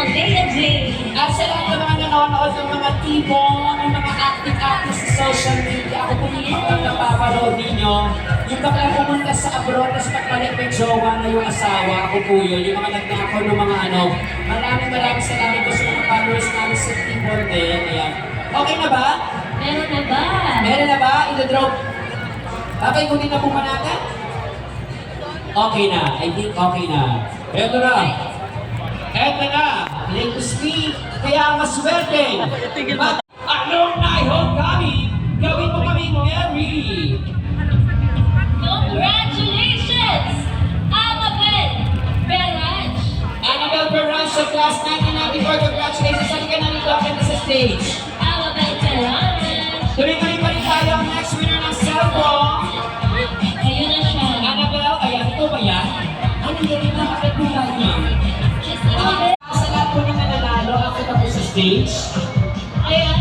At sa lahat ng mga nanonood ng mga tibong, ng mga active sa social media, ako po yung mga napapanood ninyo. Yung bakla pumunta sa abroad, tapos pagpalit may jowa na yung asawa, ako po yun. Yung mga nagnakaw ng mga ano. Maraming salamat po sa mga followers namin sa Tibon din. Ayan. Okay na ba? Meron na ba? Meron na ba? Ito-drop. Okay, kunin na po ba natin? Okay na. I think okay na. Eto na. Eto na. Latest speed. Kaya maswerte. Anong naihog kami? Gawin mo kaming merry. Congratulations! Annabelle Beraj! Annabelle Perez sa class 1994. Congratulations. Saan ka na nito akin sa stage? Annabelle Beraj! Tuloy-tuloy pa rin tayo ang next winner ng cellphone. Ayun na siya. Annabelle, ayan, ito ba yan? Ano yun yung nakakagulay niya? Sa lahat po ng nananalo, ako na po sa stage. Ayan.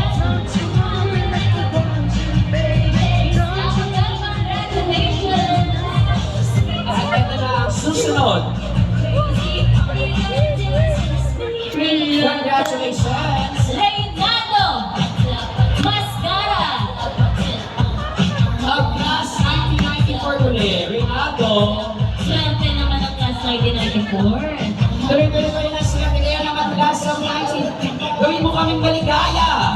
At ito na ang susunod. Congratulations! Reynaldo Mascara! Ang class 1994 ulit, Renato. Swerte naman ang class 1994. Tuloy-tuloy pa rin ang swerte kaya naman class of 19. Gawin mo kaming maligaya.